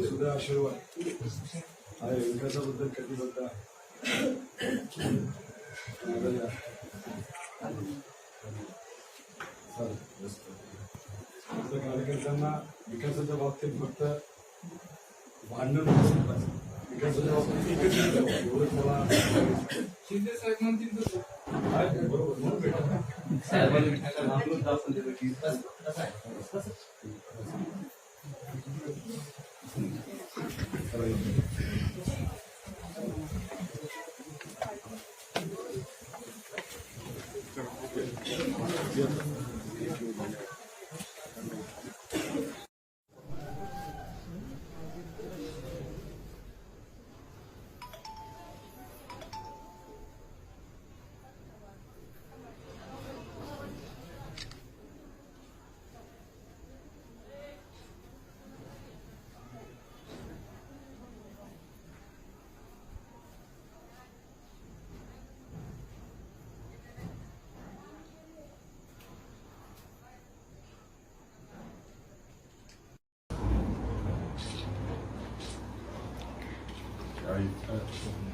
सुद्धा आशीर्वाद आहे विकासाबद्दल कटिबद्ध कार्यकर्त्यांना विकासाच्या बाबतीत फक्त भांडण विकासाच्या बाबतीत एकच एवढंच मला शिंदे साहेब म्हणतील तसं बरोबर म्हणून भेटा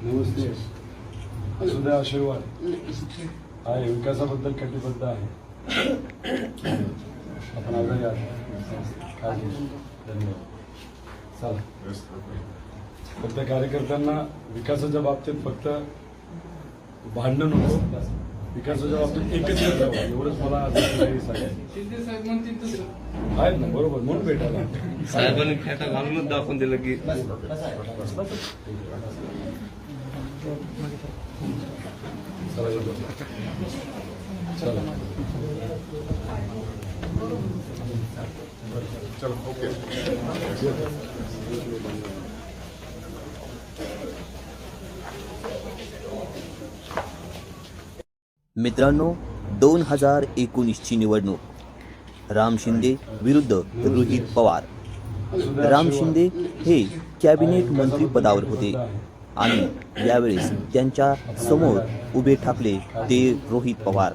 नमस्ते सुद्धा आशीर्वाद आहे विकासाबद्दल कटिबद्ध आहे आपण आजारी आहात धन्यवाद चला फक्त कार्यकर्त्यांना विकासाच्या बाबतीत फक्त भांडण नको विकासाच्या बाबतीत एकच एवढंच मला शिंदे साहेब म्हणतील तसं आहेत ना बरोबर म्हणून भेटायला साहेबांनी फेटा घालूनच दाखवून दिलं की चलो ओके मित्रांनो 2019ची निवडणूक राम शिंदे विरुद्ध रोहित पवार। राम शिंदे हे कॅबिनेट मंत्रीपदावर होते आणि यावेळेस त्यांच्या समोर उभे ठाकले ते रोहित पवार।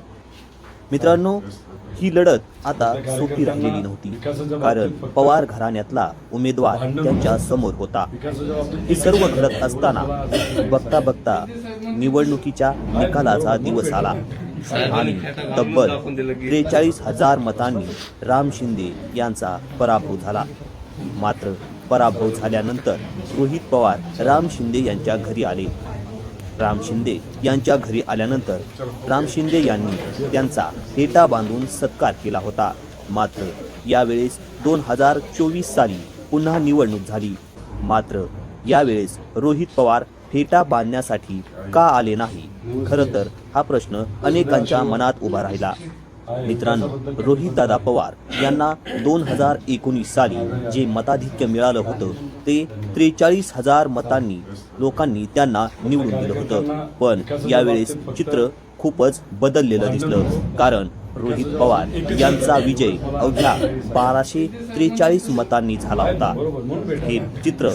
मित्रांनो ही लढत आता सोपी राहिलेली नव्हती कारण पवार घराण्यातला उमेदवार त्यांच्या समोर होता। हे सर्व घडत असताना बघता बघता निवडणुकीच्या निकालाचा दिवस आला आणि तब्बल 43,000 मतांनी राम शिंदे यांचा पराभव झाला। मात्र पराभव झाल्यानंतर रोहित पवार राम शिंदे यांच्या घरी आले। राम शिंदे यांच्या घरी आल्यानंतर राम शिंदे यांनी त्यांचा फेटा बांधून सत्कार केला होता। मात्र यावेळेस 2024 साली पुन्हा निवडणूक झाली। मात्र यावेळेस रोहित पवार फेटा बांधण्यासाठी का आले नाही, खरं तर हा प्रश्न अनेकांच्या मनात उभा राहिला। मित्रांनो रोहितदादा पवार यांना 2019 साली जे मताधिक्य मिळालं होतं ते 43,000 मतांनी लोकांनी त्यांना निवडून दिलं होतं। पण यावेळेस चित्र खूपच बदललेलं दिसलं कारण रोहित पवार यांचा विजय अवघ्या 1243 मतांनी झाला होता। हे चित्र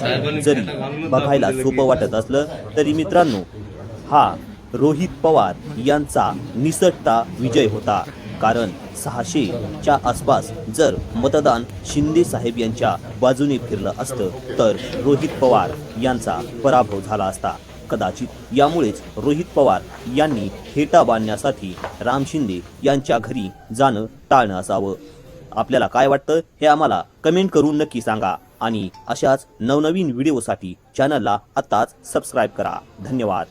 जरी बघायला सोपं वाटत असलं तरी मित्रांनो हा रोहित पवार यांचा निसटता विजय होता कारण 600च्या आसपास जर मतदान शिंदे साहेब यांच्या बाजूने फिरलं असतं तर रोहित पवार यांचा पराभव झाला असता। कदाचित यामुळेच रोहित पवार यांनी फेटा बांधण्यासाठी राम शिंदे यांच्या घरी जाणं टाळणं असावं। आपल्याला काय वाटतं हे आम्हाला कमेंट करून नक्की सांगा आणि अशाच नवनवीन व्हिडिओसाठी चॅनलला आत्ताच सबस्क्राईब करा. धन्यवाद.